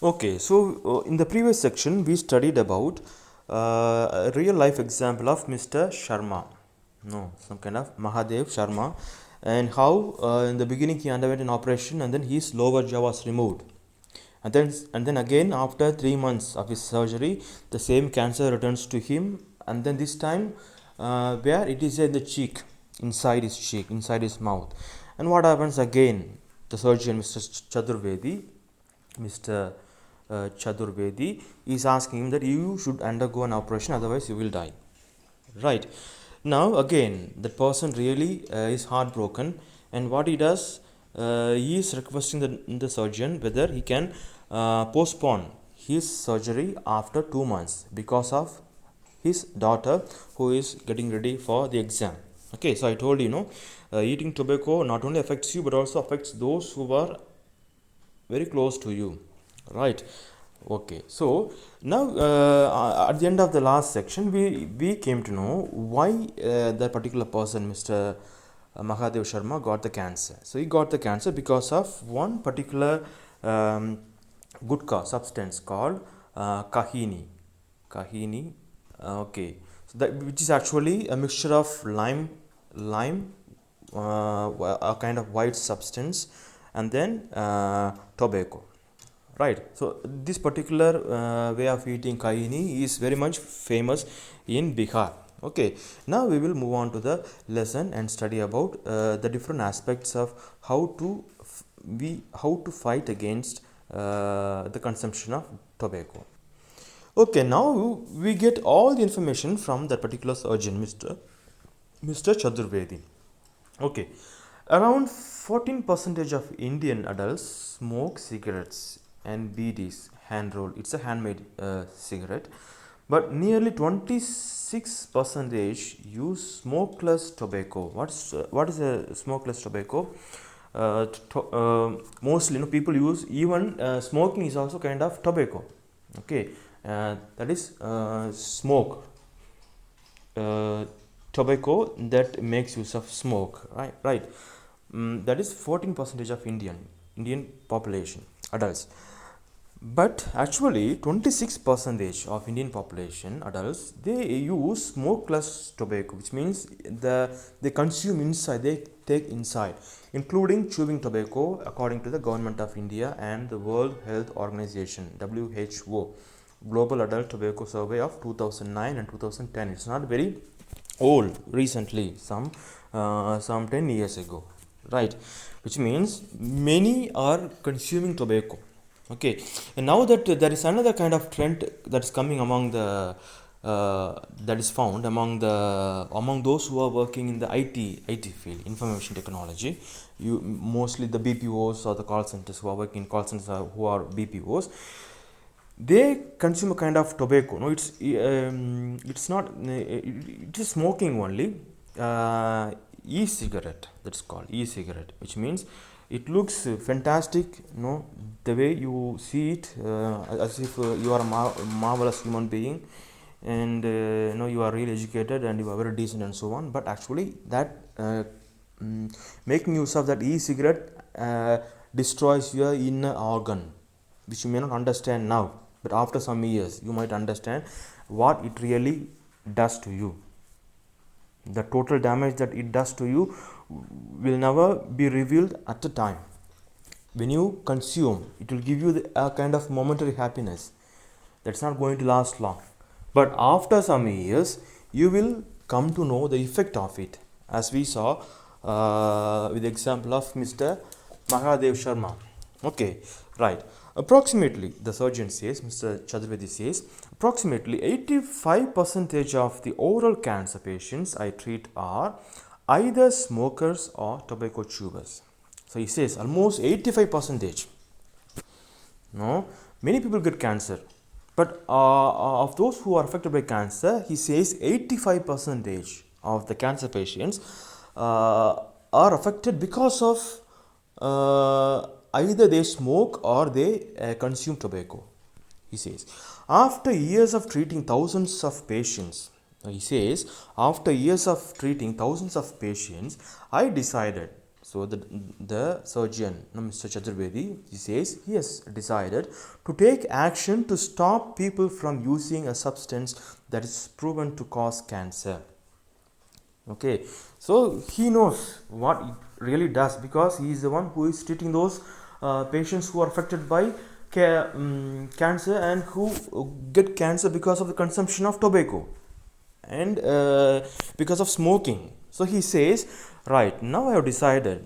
Okay, so in the previous section, we studied about a real life example of Mr. Sharma, no, some kind of Mahadev Sharma, and how in the beginning he underwent an operation and then his lower jaw was removed. And then again, after 3 months of his surgery, the same cancer returns to him, and then this time, where it is in the cheek, inside his mouth. And what happens again? The surgeon, Mr. Chaturvedi, is asking him that you should undergo an operation, otherwise you will die. Right. Now again, the person really is heartbroken, and what he does, he is requesting the surgeon whether he can postpone his surgery after 2 months because of his daughter who is getting ready for the exam. Okay, so I told eating tobacco not only affects you but also affects those who are very close to you, right? Okay, so now at the end of the last section, we came to know why that particular person, Mr. Mahadev Sharma, got the cancer. So he got the cancer because of one particular gutka substance called kahini. Okay, so that, which is actually a mixture of lime, a kind of white substance, and then tobacco. Right. So this particular way of eating kahini is very much famous in Bihar. Okay. Now we will move on to the lesson and study about the different aspects of how to fight against the consumption of tobacco. Okay. Now we get all the information from that particular surgeon, Mr. Chaturvedi. Okay. Around 14% of Indian adults smoke cigarettes and BDs, hand rolled. It's a handmade cigarette. But nearly 26% use smokeless tobacco. What is a smokeless tobacco? Mostly, people use, even smoking is also kind of tobacco. Okay, that is smoke. Tobacco that makes use of smoke, right. That is 14% of Indian population, adults. But actually 26% of Indian population, adults, they use smokeless tobacco, which means they consume inside, they take inside, including chewing tobacco, according to the Government of India and the World Health Organization, WHO, Global Adult Tobacco Survey of 2009 and 2010. It's not very old, recently, some 10 years ago, right? Which means many are consuming tobacco. Okay, and now that there is another kind of trend that is coming among the that is found among those who are working in the IT field, information technology. You mostly the BPOs or the call centers who are working in call centers, who are BPOs, they consume a kind of tobacco. No, it's not it is smoking only, e-cigarette, that's called e-cigarette, which means it looks fantastic, the way you see it, as if you are a marvelous human being, and you are really educated and you are very decent and so on. But actually that making use of that e-cigarette destroys your inner organ, which you may not understand now, but after some years you might understand what it really does to you. The total damage that it does to you will never be revealed at the time. When you consume, it will give you a kind of momentary happiness that's not going to last long, but after some years you will come to know the effect of it, as we saw with the example of Mr. Mahadev Sharma. Okay, right. Approximately, the surgeon says, Mr. Chaturvedi says, approximately 85% of the oral cancer patients I treat are either smokers or tobacco chewers. So he says almost 85%. No, many people get cancer, but of those who are affected by cancer, he says 85% of the cancer patients are affected because of either they smoke or they consume tobacco. He says, after years of treating thousands of patients, I decided, So the surgeon, Mr. Chaturvedi, he says he has decided to take action to stop people from using a substance that is proven to cause cancer. Okay, so he knows what it really does because he is the one who is treating those patients who are affected by cancer and who get cancer because of the consumption of tobacco and because of smoking. So he says, right, now I have decided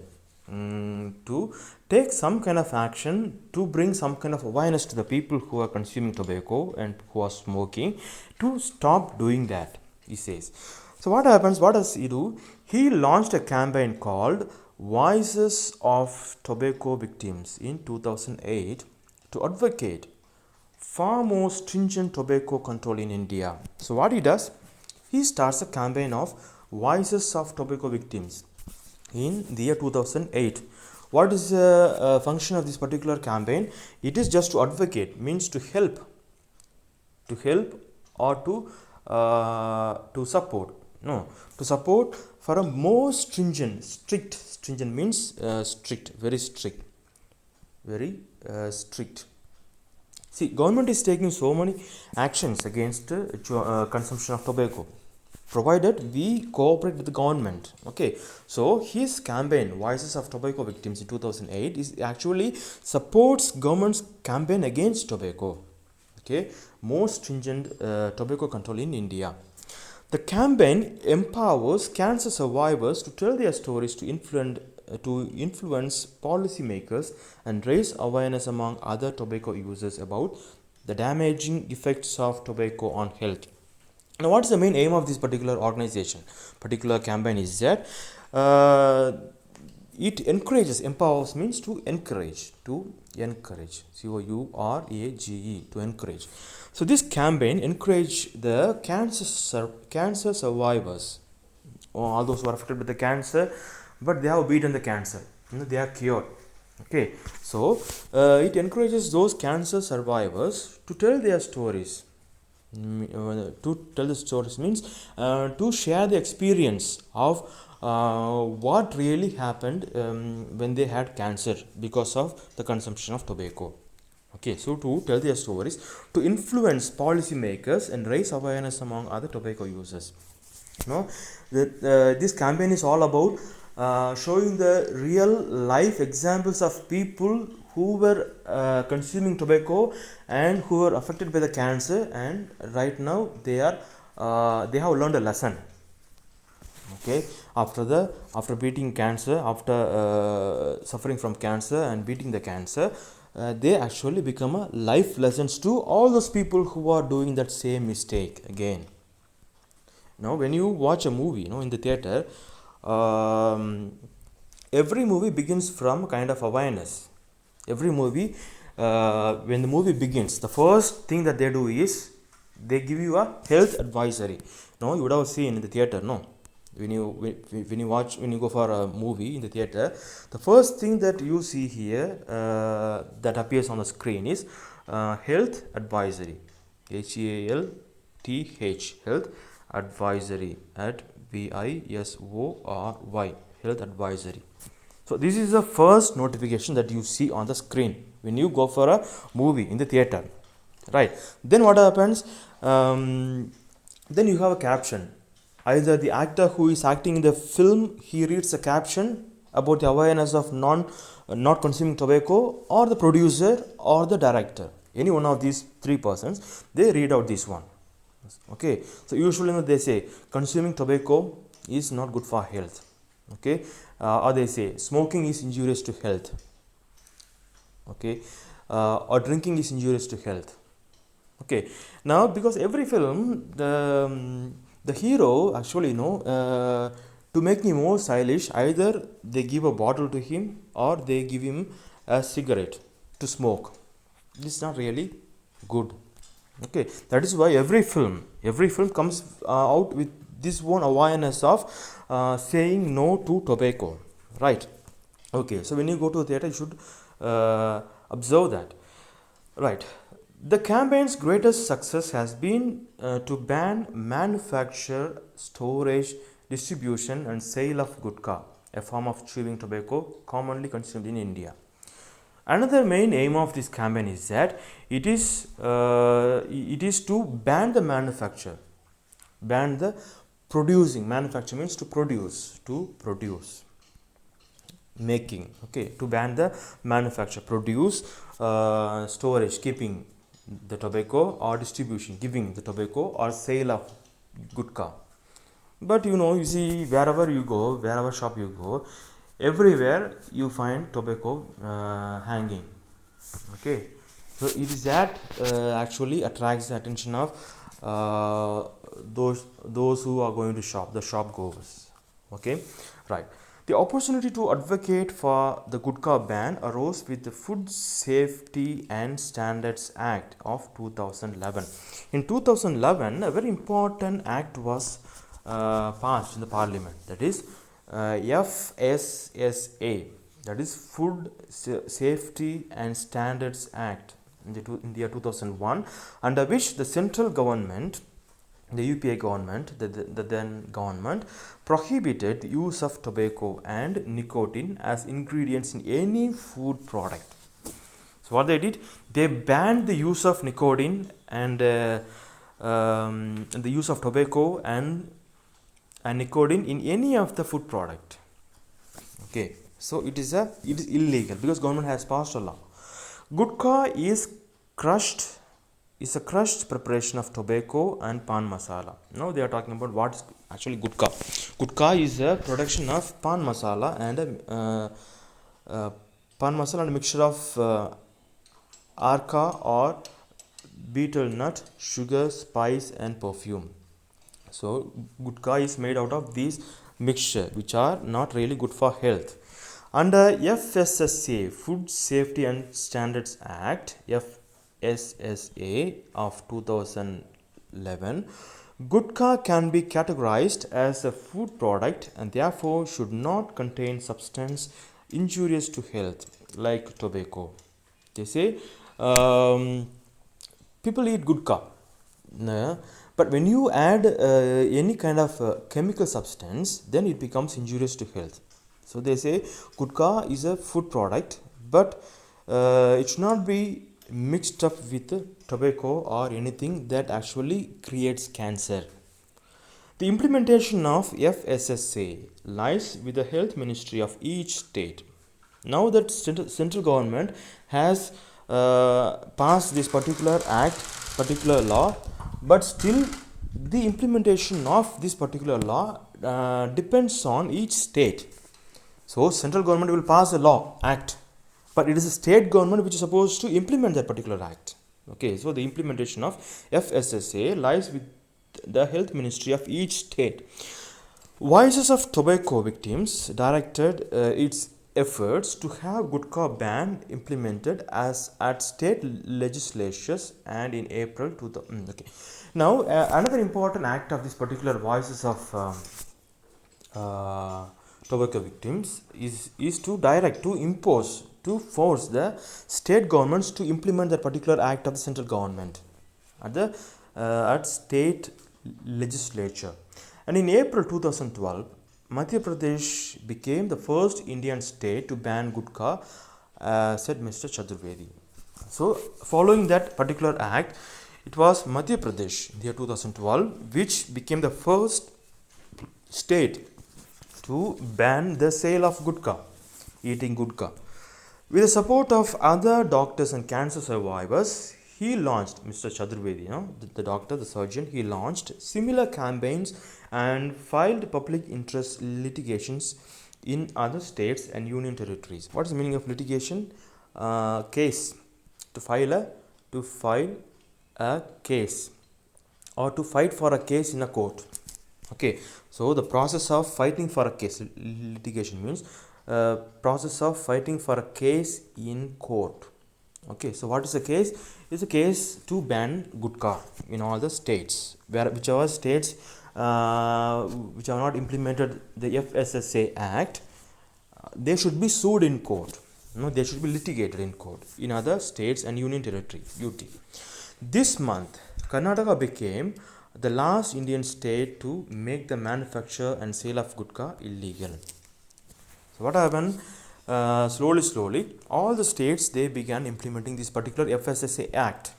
to take some kind of action to bring some kind of awareness to the people who are consuming tobacco and who are smoking to stop doing that, he says. So what happens, what does he do? He launched a campaign called Voices of Tobacco Victims in 2008 to advocate far more stringent tobacco control in India. So what he does, he starts a campaign of Voices of Tobacco Victims in the year 2008. What is the function of this particular campaign? It is just to advocate, means to help or to support. No, to support for a more stringent means strict, very strict. See, government is taking so many actions against consumption of tobacco, provided we cooperate with the government. Okay, so his campaign Voices of Tobacco Victims in 2008 is actually supports government's campaign against tobacco. Okay, more stringent tobacco control in India. The campaign empowers cancer survivors to tell their stories to influence policymakers and raise awareness among other tobacco users about the damaging effects of tobacco on health. Now, what is the main aim of this particular particular campaign is that it empowers means to encourage, COURAGE, to encourage. So this campaign encourage the cancer survivors, or all those who are affected with the cancer, but they have beaten the cancer, they are cured. Okay, so it encourages those cancer survivors to tell their stories. To tell the stories means to share the experience of what really happened when they had cancer because of the consumption of tobacco. Okay, so to tell their stories, to influence policymakers and raise awareness among other tobacco users. This campaign is all about showing the real life examples of people who were consuming tobacco and who were affected by the cancer, and right now they have learned a lesson. Okay, after beating cancer, after suffering from cancer and beating the cancer, they actually become a life lessons to all those people who are doing that same mistake again. Now when you watch a movie in the theater, every movie begins from kind of awareness. Every movie, when the movie begins, the first thing that they do is they give you a health advisory. You would have seen in the theater, when you go for a movie in the theater, the first thing that you see here that appears on the screen is health advisory, HEALTH, health advisory, at VISORY, health advisory. So this is the first notification that you see on the screen when you go for a movie in the theater, right? Then what happens? Then you have a caption. Either the actor who is acting in the film, he reads a caption about the awareness of not consuming tobacco, or the producer or the director. Any one of these three persons, they read out this one. Okay, so usually they say consuming tobacco is not good for health. Okay, or they say smoking is injurious to health. Okay, or drinking is injurious to health. Okay, now because every film, the hero actually to make him more stylish, either they give a bottle to him or they give him a cigarette to smoke. This is not really good. Okay, that is why every film comes out with this one awareness of saying no to tobacco, right? Okay, so when you go to the theater, you should observe that, right? The campaign's greatest success has been to ban manufacture, storage, distribution and sale of gutka a form of chewing tobacco commonly consumed in India. Another main aim of this campaign is that it is to ban the manufacture, ban the producing. Manufacture means to produce, making. Okay, to ban the manufacture, produce, storage, keeping the tobacco, or distribution, giving the tobacco, or sale of gutka. But you see, wherever shop you go, everywhere you find tobacco hanging. Okay, so it is that actually attracts the attention of those who are going to shop, the shop goers. Okay, right. The opportunity to advocate for the gutka ban arose with the Food Safety and Standards Act of 2011. In 2011, a very important act was passed in the parliament, that is FSSA, that is Food Safety and Standards Act in the year 2001, under which the central government, the UPA government, the then government, prohibited the use of tobacco and nicotine as ingredients in any food product. So what they did, they banned the use of nicotine and the use of tobacco and nicotine in any of the food product. Okay, so it is illegal because government has passed a law. Gutka is a crushed preparation of tobacco and pan masala. Now they are talking about what is actually gutka. Gutka is a production of pan masala and a mixture of arka or betel nut, sugar, spice, and perfume. So gutka is made out of these mixture, which are not really good for health. Under FSSA, Food Safety and Standards Act, FSSA of 2011, gutka can be categorized as a food product and therefore should not contain substance injurious to health like tobacco. They say people eat gutka, but when you add any kind of chemical substance, then it becomes injurious to health. So they say gutka is a food product, but it should not be mixed up with tobacco or anything that actually creates cancer. The implementation of FSSA lies with the health ministry of each state. Now that central government has passed this particular law, but still the implementation of this particular law depends on each state. So central government will pass a act, but it is a state government which is supposed to implement that particular act. Okay, so the implementation of FSSA lies with the health ministry of each state. Voices of Tobacco Victims directed its efforts to have gutka ban implemented at state legislatures and in April 2000. Okay. Now another important act of this particular Voices of Tobacco Victims is to force the state governments to implement that particular act of the central government at state legislature. And in April 2012, Madhya Pradesh became the first Indian state to ban gutka, said Mr. Chaturvedi. So, following that particular act, it was Madhya Pradesh in the year 2012 which became the first state to ban the sale of gutka, eating gutka. With the support of other doctors and cancer survivors, he launched, Mr. Chaturvedi, the doctor, the surgeon, he launched similar campaigns and filed public interest litigations in other states and union territories. What is the meaning of litigation? Case. To file a case or to fight for a case in a court. Okay, so the process of fighting for a case, litigation means process of fighting for a case in court. Okay, so what is the case? It's a case to ban gutka in all the states, whichever states which have not implemented the FSSA Act, they should be sued in court. They should be litigated in court in other states and union territory, UT. This month, Karnataka became the last Indian state to make the manufacture and sale of gutka illegal. So what happened? Slowly, all the states, they began implementing this particular FSSA Act,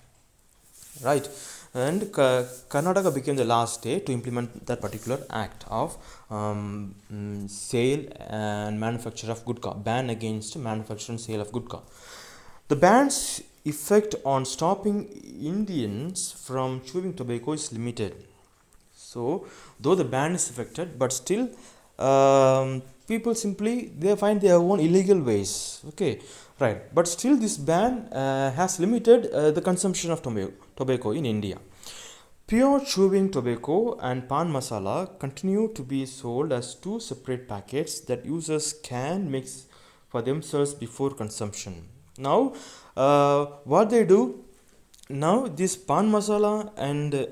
right? And Karnataka became the last state to implement that particular act of sale and manufacture of gutka, ban against manufacture and sale of gutka. The ban's effect on stopping Indians from chewing tobacco is limited. So, though the ban is affected, but still, people simply they find their own illegal ways. Okay, right. But still, this ban has limited the consumption of tobacco in India. Pure chewing tobacco and pan masala continue to be sold as two separate packets that users can mix for themselves before consumption. Now, what they do now, this pan masala and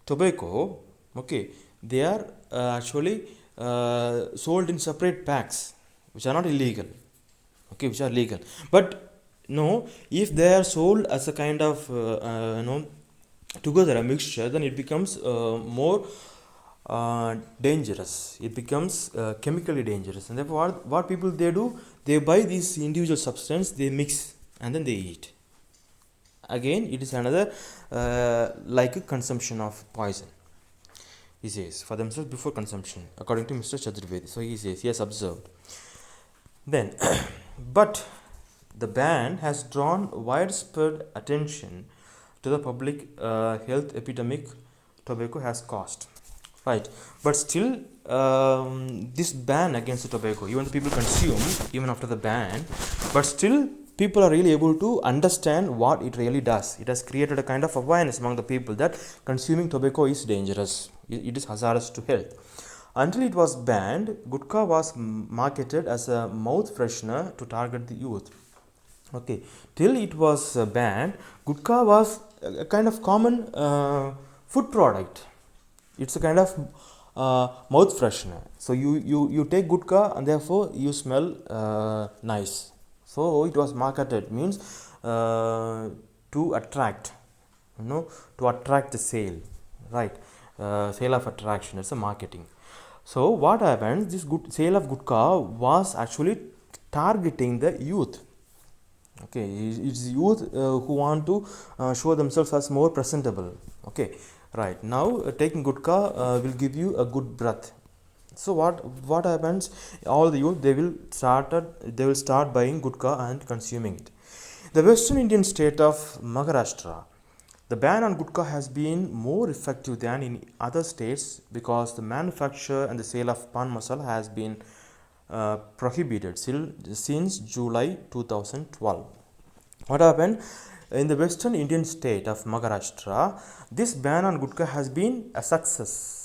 tobacco, okay, they are actually sold in separate packs, which are not illegal, okay, which are legal. But no, if they are sold as a kind of together a mixture, then it becomes more dangerous. It becomes chemically dangerous, and therefore what people they do, they buy this individual substance, they mix and then they eat. Again, it is another like a consumption of poison, he says, for themselves before consumption, according to Mr. Chaturvedi. So he says, he has observed. Then, but the ban has drawn widespread attention to the public health epidemic tobacco has caused. Right, but still, this ban against the tobacco, even people consume even after the ban, but still people are really able to understand what it really does. It has created a kind of awareness among the people that consuming tobacco is dangerous. It is hazardous to health. Until it was banned, gutka was marketed as a mouth freshener to target the youth. Okay, till it was banned, gutka was a kind of common food product. It's a kind of mouth freshener. So you take gutka and therefore you smell nice. So it was marketed, means to attract, to attract the sale, right? Sale of attraction. It's a marketing. So what happens? This sale of gutka was actually targeting the youth. Okay, it's youth who want to show themselves as more presentable. Okay, right. Now taking gutka will give you a good breath. So what happens? All the youth, they will start buying gutka and consuming it. The Western Indian state of Maharashtra, the ban on gutka has been more effective than in other states because the manufacture and the sale of pan masala has been prohibited since July 2012. What happened? In the Western Indian state of Maharashtra, this ban on gutka has been a success.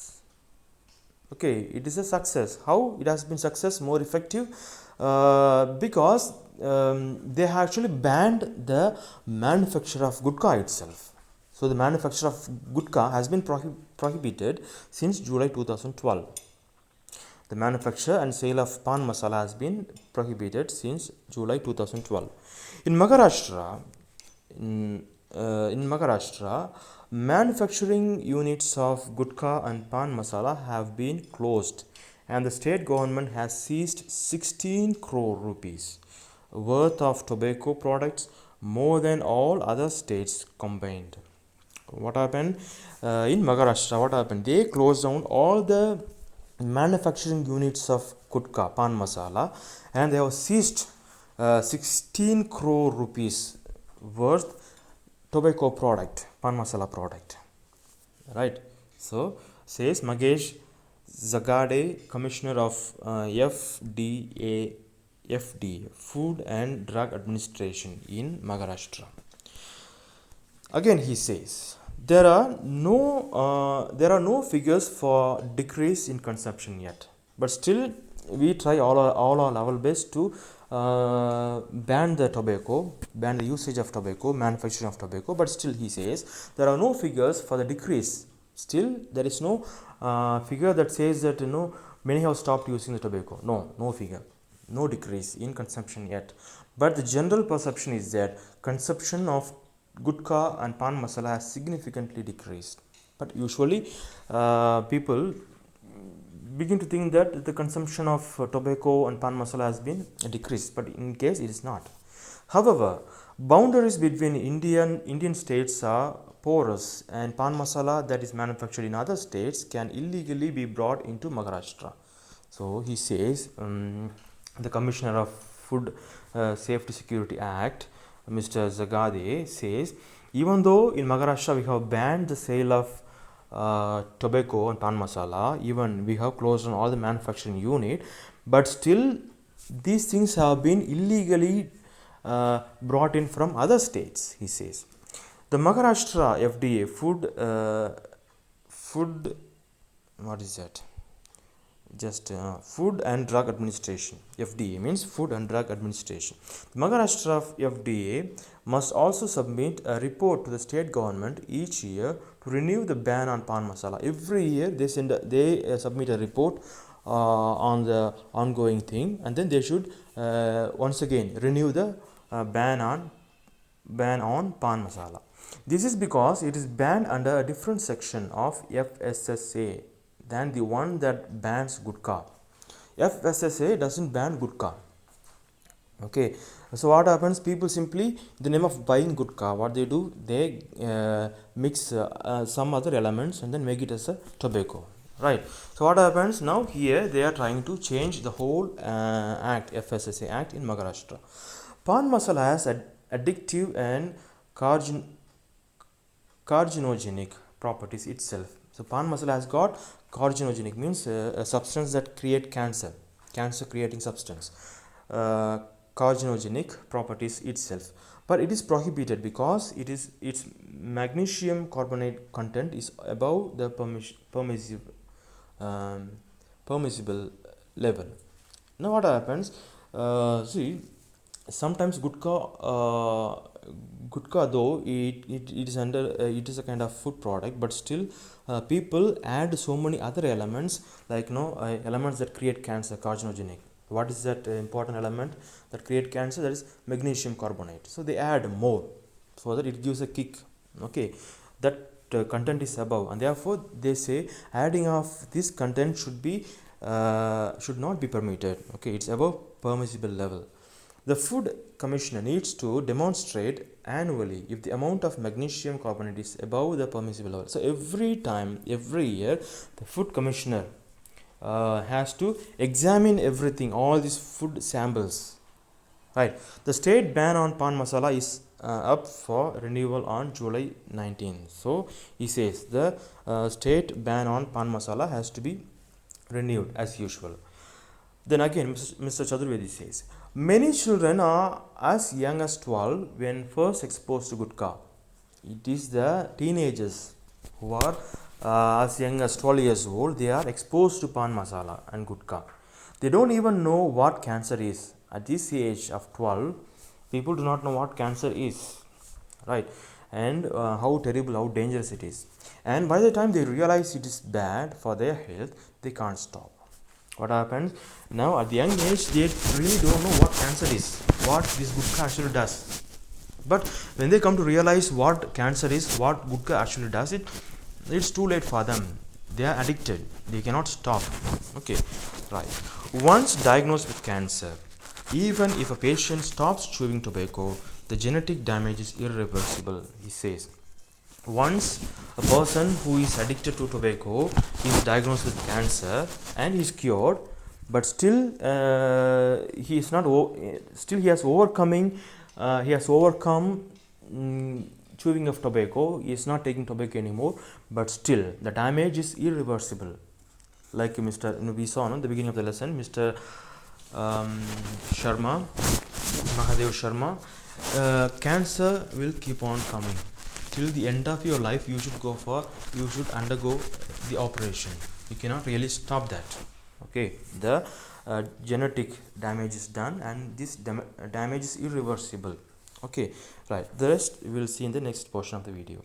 Okay, it is a success. How it has been success, more effective? Because they have actually banned the manufacture of gutka itself. So the manufacture of gutka has been prohibited since July 2012. The manufacture and sale of pan masala has been prohibited since July 2012. In Maharashtra, manufacturing units of gutka and pan masala have been closed, and the state government has seized 16 crore rupees worth of tobacco products, more than all other states combined. What happened in Maharashtra? What happened? They closed down all the manufacturing units of gutka, pan masala, and they have seized 16 crore rupees worth tobacco product, pan masala product, right? So says Magesh Zagade, Commissioner of FDA, Food and Drug Administration in Maharashtra. Again he says there are no figures for decrease in consumption yet, but still we try all our level best to ban the usage of tobacco, manufacturing of tobacco, but still he says there are no figures for the decrease. Still there is no figure that says that many have stopped using the tobacco. No figure, no decrease in consumption yet, but the general perception is that consumption of gutka and pan masala has significantly decreased. But usually people begin to think that the consumption of tobacco and pan masala has been decreased, but in case it is not. However, boundaries between Indian states are porous, and pan masala that is manufactured in other states can illegally be brought into Maharashtra. So he says, the Commissioner of Food Safety Security Act, Mr. Zagade, says, even though in Maharashtra we have banned the sale of tobacco and pan masala, even we have closed on all the manufacturing unit, but still these things have been illegally brought in from other states, he says. The Maharashtra FDA Food and Drug Administration. FDA means Food and Drug Administration. The Maharashtra FDA must also submit a report to the state government each year to renew the ban on pan masala. Every year they submit a report on the ongoing thing, and then they should once again renew the ban on pan masala. This is because it is banned under a different section of FSSA than the one that bans gutka. FSSA doesn't ban gutka. Okay, so what happens? People simply, in the name of buying gutka, what they do, they mix some other elements and then make it as a tobacco, right? So what happens now? Here they are trying to change the whole act, FSSA Act in Maharashtra. Pan masala has addictive and carcinogenic properties itself. So pan masala has got carcinogenic, means a substance that create cancer creating substance, carcinogenic properties itself, but it is prohibited because its magnesium carbonate content is above the permissible level. Now what happens? See, sometimes gutka though it is under it is a kind of food product, but still people add so many other elements, like elements that create cancer, carcinogenic. What is that important element that create cancer? That is magnesium carbonate. So they add more so that it gives a kick. Okay, that content is above, and therefore they say adding of this content should not be permitted. Okay, it's above permissible level. The Food Commissioner needs to demonstrate annually if the amount of magnesium carbonate is above the permissible level. So every year, the Food Commissioner has to examine everything, all these food samples, right? The state ban on pan masala is up for renewal on July 19. So he says the state ban on pan masala has to be renewed as usual. Then again, Mr. Chaturvedi says, many children are as young as 12 when first exposed to gutka. It is the teenagers who are as young as 12 years old, they are exposed to pan masala and gutka. They don't even know what cancer is. At this age of 12, people do not know what cancer is, right? And how terrible, how dangerous it is. And by the time they realize it is bad for their health, they can't stop. What happens now? At the young age, they really don't know what cancer is, what this gutka actually does. But when they come to realize what cancer is, what gutka actually does, it's too late for them. They are addicted. They cannot stop. Okay, right. Once diagnosed with cancer, even if a patient stops chewing tobacco, the genetic damage is irreversible, he says. Once a person who is addicted to tobacco is diagnosed with cancer and is cured, but still he is not still he has overcome chewing of tobacco. He is not taking tobacco anymore, but still the damage is irreversible. Like we saw in the beginning of the lesson, Mr. Sharma, Mahadev Sharma, cancer will keep on coming. Till the end of your life, you should undergo the operation. You cannot really stop that. Okay, the genetic damage is done, and this damage is irreversible. Okay, right. The rest we will see in the next portion of the video.